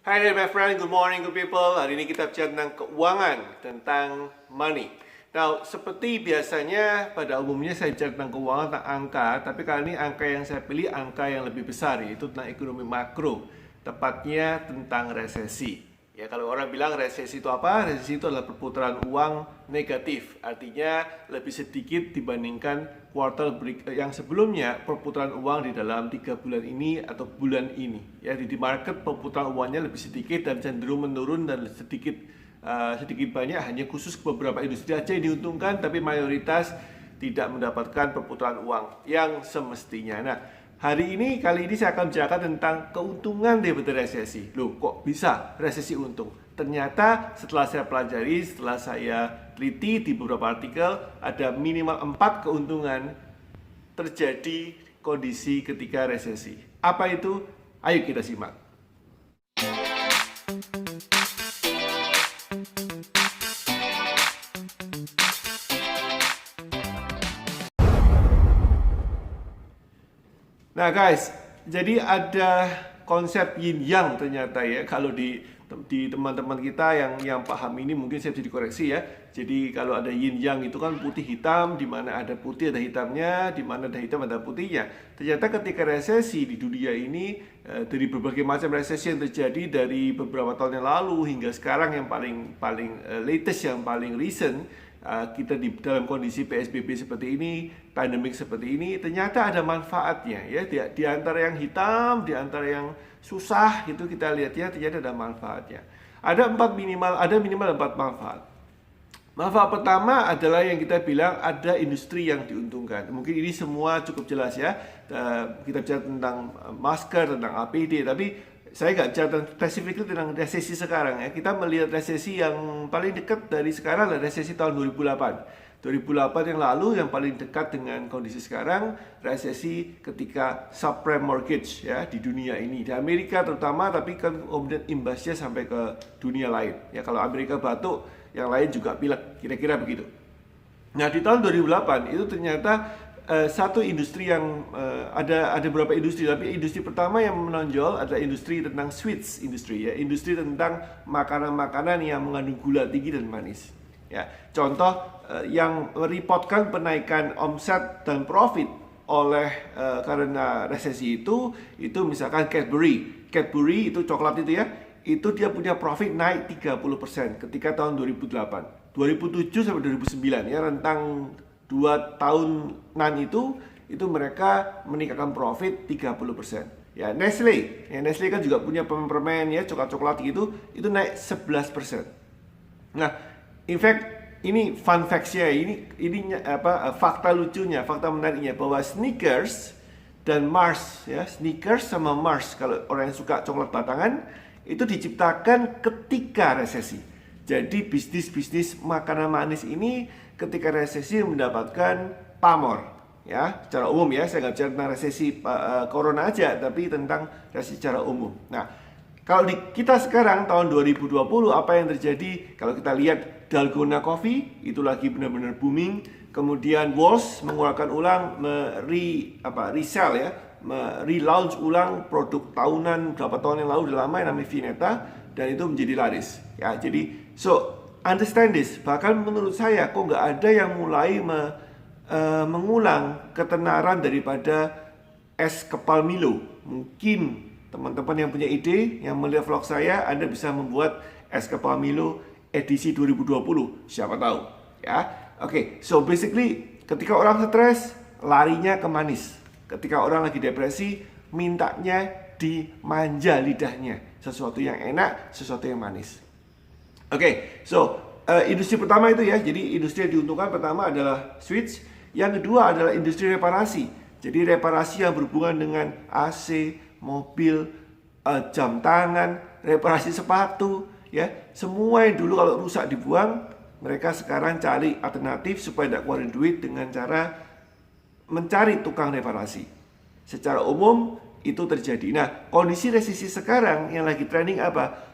Hai there my friend, good morning good people. Hari ini kita bicara tentang keuangan, tentang money. Nah, seperti biasanya pada umumnya saya bicara tentang keuangan, tentang angka. Tapi kali ini angka yang saya pilih angka yang lebih besar, yaitu tentang ekonomi makro. Tepatnya tentang resesi. Ya, kalau orang bilang resesi itu apa? Resesi itu adalah perputaran uang negatif. Artinya lebih sedikit dibandingkan kuartal yang sebelumnya, perputaran uang di dalam 3 bulan ini atau bulan ini. Ya, di market perputaran uangnya lebih sedikit dan cenderung menurun dan sedikit banyak hanya khusus beberapa industri aja yang diuntungkan, tapi mayoritas tidak mendapatkan perputaran uang yang semestinya. Nah, kali ini saya akan bicarakan tentang keuntungan daripada resesi. Loh, kok bisa resesi untung? Ternyata setelah saya pelajari, setelah saya teliti di beberapa artikel, ada minimal 4 keuntungan terjadi kondisi ketika resesi. Apa itu? Ayo kita simak. Nah guys, jadi ada konsep yin yang ternyata ya. Kalau di teman-teman kita yang paham ini mungkin saya bisa dikoreksi ya. Jadi kalau ada yin yang itu kan putih hitam, di mana ada putih ada hitamnya, di mana ada hitam ada putihnya. Ternyata ketika resesi di dunia ini, dari berbagai macam resesi yang terjadi dari beberapa tahun yang lalu hingga sekarang yang paling latest, yang paling recent, kita di dalam kondisi PSBB seperti ini, pandemik seperti ini, ternyata ada manfaatnya ya. Di antara yang hitam, di antara yang susah itu kita lihat ya, ternyata ada manfaatnya. Ada minimal 4 manfaat. Manfaat pertama adalah yang kita bilang ada industri yang diuntungkan. Mungkin ini semua cukup jelas ya. Kita bicara tentang masker, tentang APD, tapi saya nggak bicara spesifik tentang resesi sekarang ya. Kita melihat resesi yang paling dekat dari sekarang adalah resesi tahun 2008. 2008 yang lalu yang paling dekat dengan kondisi sekarang, resesi ketika subprime mortgage ya di dunia ini, di Amerika terutama, tapi kan kemudian imbasnya sampai ke dunia lain. Ya kalau Amerika batuk, yang lain juga pilek, kira-kira begitu. Nah di tahun 2008 itu ternyata satu industri yang ada beberapa industri, tapi industri pertama yang menonjol adalah industri tentang sweets industry ya, industri tentang makanan-makanan yang mengandung gula tinggi dan manis. Ya, contoh yang mereportkan penaikan omset dan profit karena resesi itu misalkan Cadbury itu coklat itu ya, itu dia punya profit naik 30% ketika tahun 2008. 2007 sampai 2009 ya, rentang 2 tahunan itu mereka meningkatkan profit 30%. Ya, Nestle kan juga punya permen ya, coklat-coklat gitu, itu naik 11%. Nah, in fact ini fun facts-nya, fakta lucunya, fakta menariknya bahwa Snickers dan Mars ya, Snickers sama Mars kalau orang yang suka coklat batangan itu diciptakan ketika resesi. Jadi bisnis makanan manis ini ketika resesi mendapatkan pamor ya, secara umum ya. Saya nggak bicara tentang resesi corona aja, tapi tentang resesi secara umum. Nah, kalau di kita sekarang tahun 2020 apa yang terjadi? Kalau kita lihat Dalgona Coffee itu lagi benar-benar booming. Kemudian Walls mengeluarkan ulang, resell ya, relaunch ulang produk tahunan berapa tahun yang lalu udah lama yang namanya Vineta, dan itu menjadi laris ya. Jadi understand this. Bahkan menurut saya kok nggak ada yang mulai mengulang ketenaran daripada es kepal Milo. Mungkin teman-teman yang punya ide, yang melihat vlog saya, Anda bisa membuat es kepal Milo edisi 2020, siapa tahu ya. Oke, so basically ketika orang stres larinya ke manis. Ketika orang lagi depresi mintanya dimanja lidahnya, sesuatu yang enak, sesuatu yang manis. Oke, so industri pertama itu ya. Jadi industri yang diuntungkan pertama adalah switch. Yang kedua adalah industri reparasi. Jadi reparasi yang berhubungan dengan AC, mobil, jam tangan, reparasi sepatu ya. Semua yang dulu kalau rusak dibuang, mereka sekarang cari alternatif supaya tidak keluarin duit dengan cara mencari tukang reparasi. Secara umum itu terjadi. Nah, kondisi resesi sekarang yang lagi trending apa?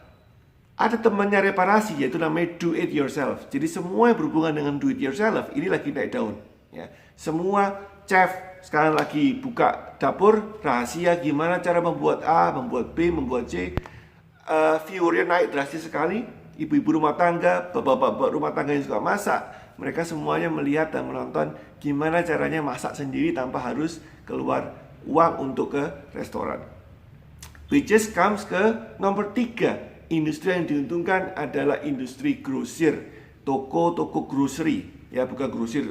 Ada temannya reparasi, yaitu namanya do it yourself. Jadi semua yang berhubungan dengan do it yourself ini lagi naik daun ya. Semua chef sekarang lagi buka dapur rahasia gimana cara membuat A, membuat B, membuat C. viewernya naik drastis sekali. Ibu-ibu rumah tangga, bapak-bapak rumah tangga yang suka masak, mereka semuanya melihat dan menonton gimana caranya masak sendiri tanpa harus keluar uang untuk ke restoran. Which is comes ke nomor 3. Industri yang diuntungkan adalah industri grosir, toko-toko grocery, ya bukan grosir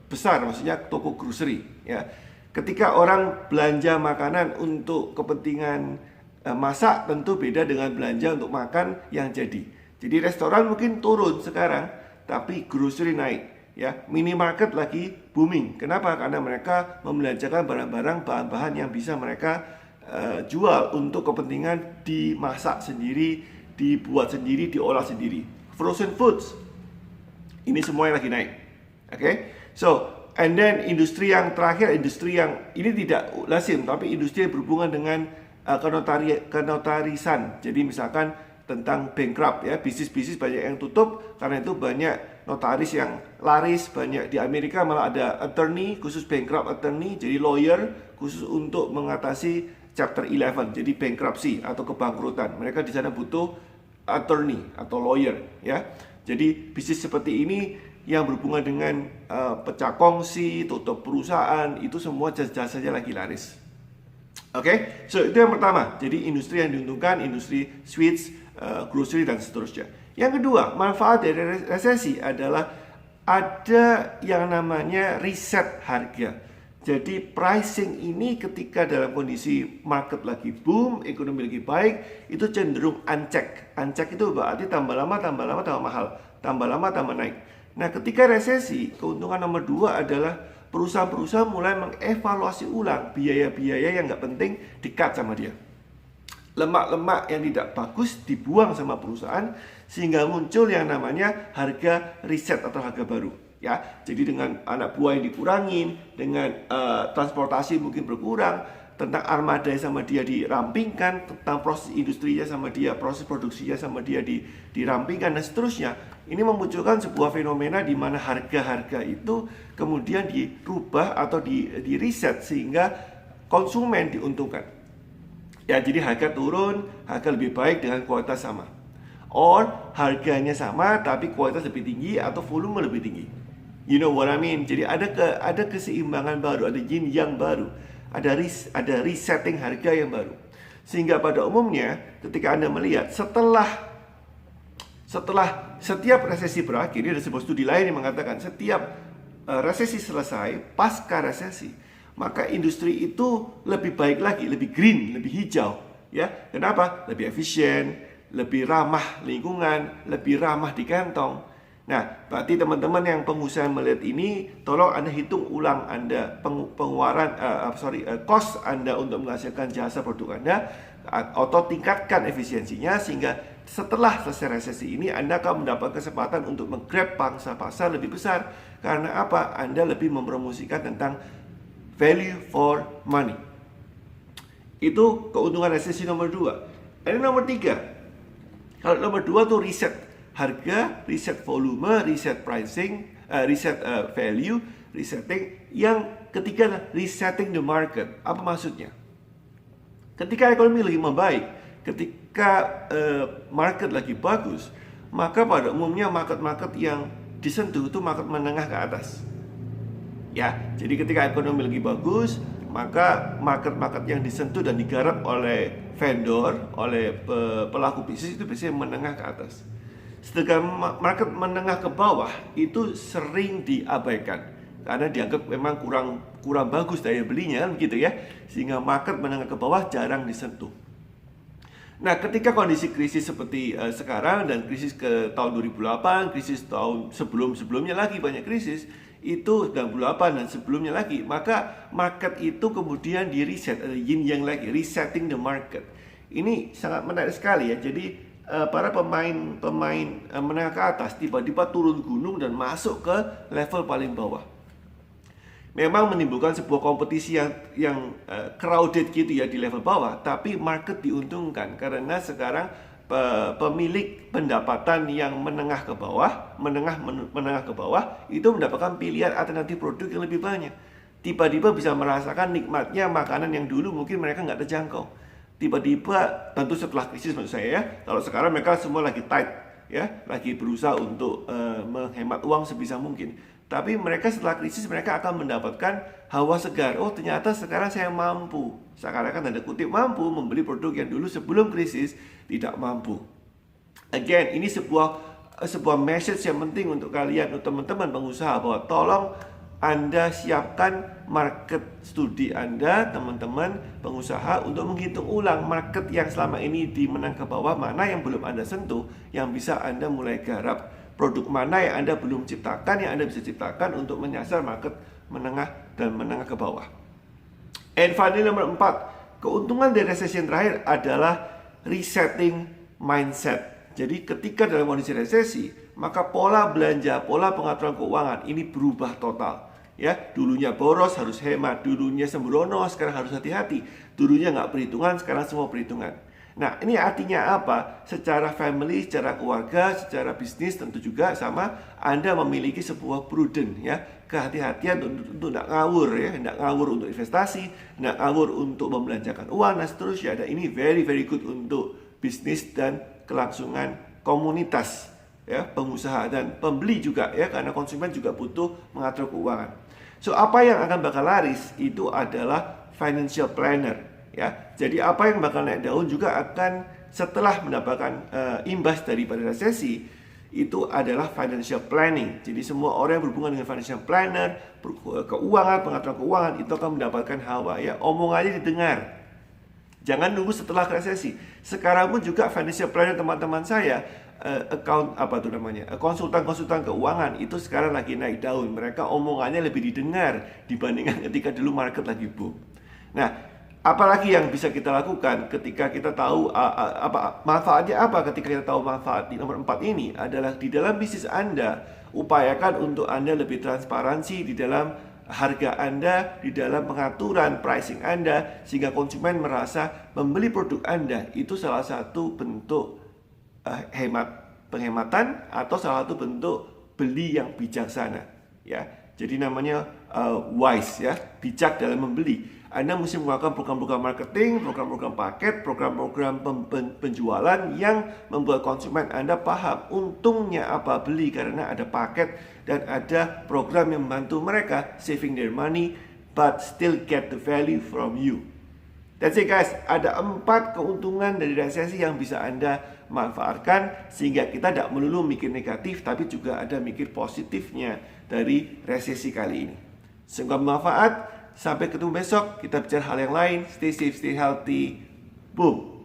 besar, maksudnya toko grocery. Ya, ketika orang belanja makanan untuk kepentingan masak, tentu beda dengan belanja untuk makan yang jadi. Jadi restoran mungkin turun sekarang, tapi grocery naik. Ya, minimarket lagi booming. Kenapa? Karena mereka membelanjakan barang-barang, bahan-bahan yang bisa mereka jual untuk kepentingan dimasak sendiri, dibuat sendiri, diolah sendiri. Frozen foods, ini semua yang lagi naik. Oke, so and then industri yang terakhir, industri yang ini tidak lazim, tapi industri yang berhubungan dengan kenotarisan. Jadi misalkan tentang bankrupt, ya, bisnis-bisnis banyak yang tutup karena itu banyak notaris yang laris. Banyak di Amerika malah ada attorney khusus bankrupt attorney, jadi lawyer khusus untuk mengatasi chapter 11, jadi bankruptcy atau kebangkrutan. Mereka di sana butuh attorney atau lawyer, ya. Jadi bisnis seperti ini yang berhubungan dengan pecah kongsi, tutup perusahaan, itu semua jasanya lagi laris. Oke, so itu yang pertama. Jadi industri yang diuntungkan, industri sweets, grocery dan seterusnya. Yang kedua, manfaat dari resesi adalah ada yang namanya reset harga. Jadi pricing ini ketika dalam kondisi market lagi boom, ekonomi lagi baik, itu cenderung uncheck. Uncheck itu berarti tambah lama tambah mahal, tambah lama tambah naik. Nah, ketika resesi, keuntungan nomor 2 adalah perusahaan-perusahaan mulai mengevaluasi ulang biaya-biaya yang nggak penting, di-cut sama dia. Lemak-lemak yang tidak bagus dibuang sama perusahaan, sehingga muncul yang namanya harga reset atau harga baru. Ya, jadi dengan anak buah yang dikurangin, dengan transportasi mungkin berkurang, tentang armada sama dia dirampingkan, tentang proses industrinya sama dia, proses produksinya sama dia dirampingkan dan seterusnya. Ini memunculkan sebuah fenomena di mana harga-harga itu kemudian dirubah atau di reset sehingga konsumen diuntungkan. Ya, jadi harga turun, harga lebih baik dengan kualitas sama. Or harganya sama tapi kualitas lebih tinggi atau volume lebih tinggi. You know what I mean? Jadi ada keseimbangan baru, ada yin yang baru, ada resetting harga yang baru. Sehingga pada umumnya ketika Anda melihat setelah setiap resesi berakhir, ini ada sebuah studi lain yang mengatakan setiap resesi selesai, pasca resesi, maka industri itu lebih baik lagi, lebih green, lebih hijau. Ya, kenapa? Lebih efisien, lebih ramah lingkungan, lebih ramah di kantong. Nah, berarti teman-teman yang pengusaha melihat ini, tolong Anda hitung ulang Anda pengeluaran, cost Anda untuk menghasilkan jasa produk Anda, atau tingkatkan efisiensinya sehingga setelah selesai resesi ini Anda akan mendapat kesempatan untuk menggrab pangsa pasar lebih besar. Karena apa? Anda lebih mempromosikan tentang value for money. Itu keuntungan resesi nomor 2. Ini nomor 3. Kalau nomor 2 tuh reset harga, reset volume, reset pricing, reset value, resetting. Yang ketiga adalah resetting the market. Apa maksudnya? Ketika ekonomi lagi membaik, ketika market lagi bagus, maka pada umumnya market-market yang disentuh itu market menengah ke atas. Ya, jadi ketika ekonomi lagi bagus, maka market-market yang disentuh dan digarap oleh vendor, oleh pelaku bisnis itu biasanya menengah ke atas. Sedangkan market menengah ke bawah itu sering diabaikan karena dianggap memang kurang bagus daya belinya, kan gitu ya. Sehingga market menengah ke bawah jarang disentuh. Nah, ketika kondisi krisis seperti sekarang dan krisis ke tahun 2008, krisis tahun sebelumnya lagi banyak krisis, itu 98 dan sebelumnya lagi, maka market itu kemudian di reset, ada yin yang lagi, resetting the market. Ini sangat menarik sekali ya. Jadi para pemain menengah ke atas tiba-tiba turun gunung dan masuk ke level paling bawah. Memang menimbulkan sebuah kompetisi yang crowded gitu ya di level bawah, tapi market diuntungkan karena sekarang pemilik pendapatan yang menengah ke bawah, menengah ke bawah itu mendapatkan pilihan alternatif produk yang lebih banyak. Tiba-tiba bisa merasakan nikmatnya makanan yang dulu mungkin mereka nggak terjangkau. tiba-tiba, tentu setelah krisis maksud saya ya, kalau sekarang mereka semua lagi tight ya, lagi berusaha untuk menghemat uang sebisa mungkin. Tapi mereka setelah krisis mereka akan mendapatkan hawa segar. Oh, ternyata sekarang saya mampu, seakan-akan tanda kutip mampu membeli produk yang dulu sebelum krisis tidak mampu. Again, ini sebuah message yang penting untuk kalian, untuk teman-teman pengusaha, bahwa tolong Anda siapkan market studi Anda, teman-teman pengusaha, untuk menghitung ulang market yang selama ini di menang ke bawah, mana yang belum Anda sentuh, yang bisa Anda mulai garap. Produk mana yang Anda belum ciptakan, yang Anda bisa ciptakan untuk menyasar market menengah dan menengah ke bawah. And finally, nomor 4, keuntungan dari resesi yang terakhir adalah resetting mindset. Jadi ketika dalam kondisi resesi, maka pola belanja, pola pengaturan keuangan ini berubah total. Ya, dulunya boros harus hemat, dulunya sembrono sekarang harus hati-hati, dulunya nggak perhitungan sekarang semua perhitungan. Nah, ini artinya apa? Secara family, secara keluarga, secara bisnis tentu juga sama, Anda memiliki sebuah prudent ya, kehati-hatian untuk tidak ngawur ya, tidak ngawur untuk investasi, tidak ngawur untuk membelanjakan uang dan seterusnya. Dan ini very good untuk bisnis dan kelangsungan komunitas ya, pengusaha dan pembeli juga ya, karena konsumen juga butuh mengatur keuangan. So, apa yang akan bakal laris itu adalah financial planner. Ya, jadi apa yang bakal naik daun juga akan setelah mendapatkan imbas daripada resesi itu adalah financial planning. Jadi semua orang yang berhubungan dengan financial planner, keuangan, pengaturan keuangan itu akan mendapatkan hawa ya, omongannya didengar. Jangan nunggu setelah resesi. Sekarang pun juga financial planner teman-teman saya, konsultan-konsultan keuangan itu sekarang lagi naik daun. Mereka omongannya lebih didengar dibandingkan ketika dulu market lagi boom. Nah, apalagi yang bisa kita lakukan ketika kita tahu manfaatnya apa? Ketika kita tahu manfaat di nomor 4 ini adalah di dalam bisnis Anda, upayakan untuk Anda lebih transparansi di dalam harga Anda, di dalam pengaturan pricing Anda, sehingga konsumen merasa membeli produk Anda itu salah satu bentuk penghematan atau salah satu bentuk beli yang bijaksana ya. Jadi namanya wise ya, bijak dalam membeli. Anda mesti melakukan program-program marketing, program-program paket, program-program penjualan yang membuat konsumen Anda paham untungnya apa beli, karena ada paket dan ada program yang membantu mereka saving their money but still get the value from you. That's it guys, ada 4 keuntungan dari resesi yang bisa Anda manfaatkan sehingga kita tidak melulu mikir negatif, tapi juga ada mikir positifnya dari resesi kali ini. Semoga bermanfaat. Sampai ketemu besok, kita bicara hal yang lain. Stay safe, stay healthy. Boom.